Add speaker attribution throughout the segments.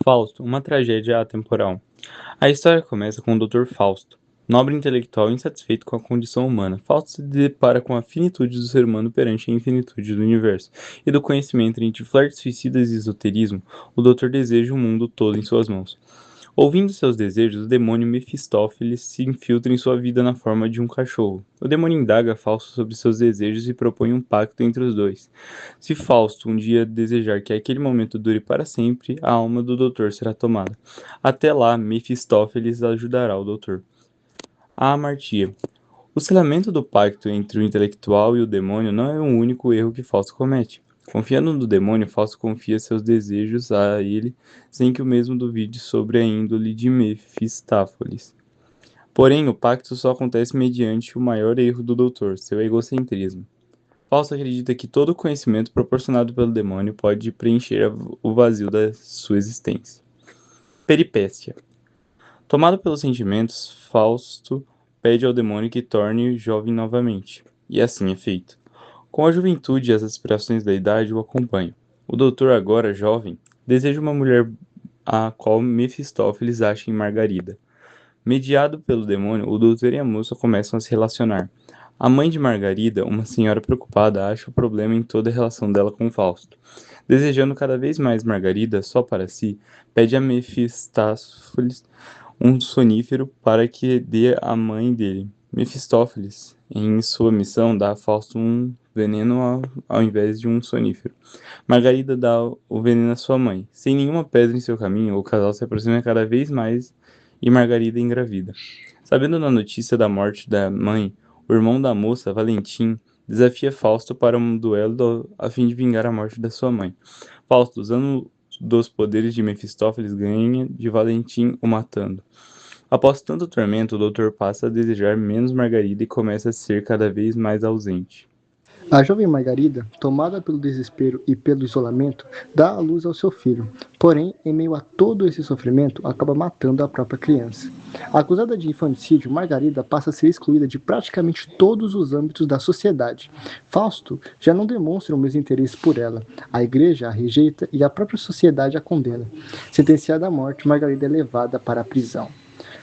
Speaker 1: Fausto, uma tragédia atemporal. A história começa com o Dr. Fausto, nobre intelectual insatisfeito com a condição humana. Fausto se depara com a finitude do ser humano perante a infinitude do universo, e do conhecimento entre flertes suicidas e esoterismo, o doutor deseja o mundo todo em suas mãos. Ouvindo seus desejos, o demônio Mefistófeles se infiltra em sua vida na forma de um cachorro. O demônio indaga Fausto sobre seus desejos e propõe um pacto entre os dois. Se Fausto um dia desejar que aquele momento dure para sempre, a alma do doutor será tomada. Até lá, Mefistófeles ajudará o doutor. A amartia. O selamento do pacto entre o intelectual e o demônio não é o único erro que Fausto comete. Confiando no demônio, Fausto confia seus desejos a ele, sem que o mesmo duvide sobre a índole de Mefistófeles. Porém, o pacto só acontece mediante o maior erro do doutor, seu egocentrismo. Fausto acredita que todo o conhecimento proporcionado pelo demônio pode preencher o vazio da sua existência. Peripécia. Tomado pelos sentimentos, Fausto pede ao demônio que torne jovem novamente. E assim é feito. Com a juventude e as aspirações da idade o acompanham. O doutor, agora jovem, deseja uma mulher a qual Mefistófeles acha em Margarida. Mediado pelo demônio, o doutor e a moça começam a se relacionar. A mãe de Margarida, uma senhora preocupada, acha o problema em toda a relação dela com Fausto. Desejando cada vez mais Margarida só para si, pede a Mefistófeles um sonífero para que dê à mãe dele. Mefistófeles, em sua missão, dá a Fausto um veneno ao invés de um sonífero. Margarida dá o veneno à sua mãe. Sem nenhuma pedra em seu caminho, o casal se aproxima cada vez mais e Margarida engravida. Sabendo da notícia da morte da mãe, o irmão da moça, Valentim, desafia Fausto para um duelo a fim de vingar a morte da sua mãe. Fausto, usando dos poderes de Mefistófeles, ganha de Valentim o matando. Após tanto tormento, o doutor passa a desejar menos Margarida e começa a ser cada vez mais ausente.
Speaker 2: A jovem Margarida, tomada pelo desespero e pelo isolamento, dá à luz ao seu filho. Porém, em meio a todo esse sofrimento, acaba matando a própria criança. Acusada de infanticídio, Margarida passa a ser excluída de praticamente todos os âmbitos da sociedade. Fausto já não demonstra o mesmo interesse por ela. A igreja a rejeita e a própria sociedade a condena. Sentenciada à morte, Margarida é levada para a prisão.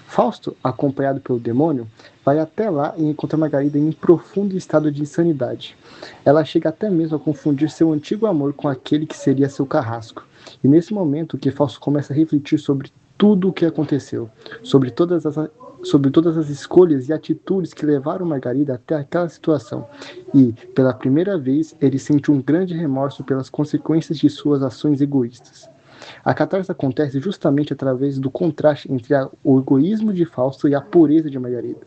Speaker 2: Fausto, acompanhado pelo demônio, vai até lá e encontra Margarida em um profundo estado de insanidade. Ela chega até mesmo a confundir seu antigo amor com aquele que seria seu carrasco. E nesse momento que Fausto começa a refletir sobre tudo o que aconteceu, sobre todas as escolhas e atitudes que levaram Margarida até aquela situação. E, pela primeira vez, ele sente um grande remorso pelas consequências de suas ações egoístas. A catarse acontece justamente através do contraste entre o egoísmo de Fausto e a pureza de Margarida.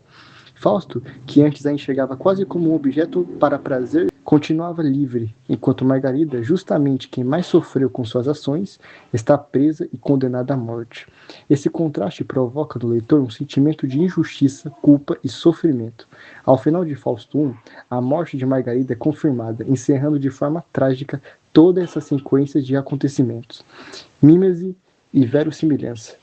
Speaker 2: Fausto, que antes a enxergava quase como um objeto para prazer, continuava livre, enquanto Margarida, justamente quem mais sofreu com suas ações, está presa e condenada à morte. Esse contraste provoca no leitor um sentimento de injustiça, culpa e sofrimento. Ao final de Fausto I, a morte de Margarida é confirmada, encerrando de forma trágica toda essa sequência de acontecimentos. Mímese e verossimilhança.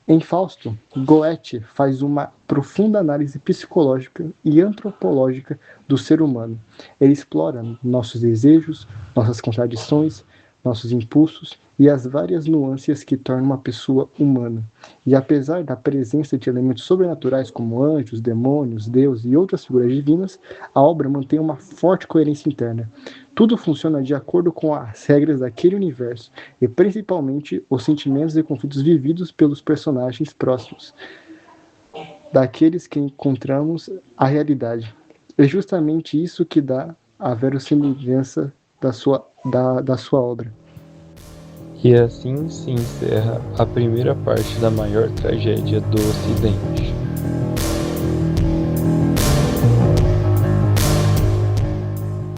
Speaker 2: Em Fausto, Goethe faz uma profunda análise psicológica e antropológica do ser humano. Ele explora nossos desejos, nossas contradições, nossos impulsos e as várias nuances que tornam uma pessoa humana. E apesar da presença de elementos sobrenaturais como anjos, demônios, Deus e outras figuras divinas, a obra mantém uma forte coerência interna. Tudo funciona de acordo com as regras daquele universo, e principalmente os sentimentos e conflitos vividos pelos personagens próximos, daqueles que encontramos a realidade. É justamente isso que dá a verossimilhança da sua obra.
Speaker 1: E assim se encerra a primeira parte da maior tragédia do Ocidente.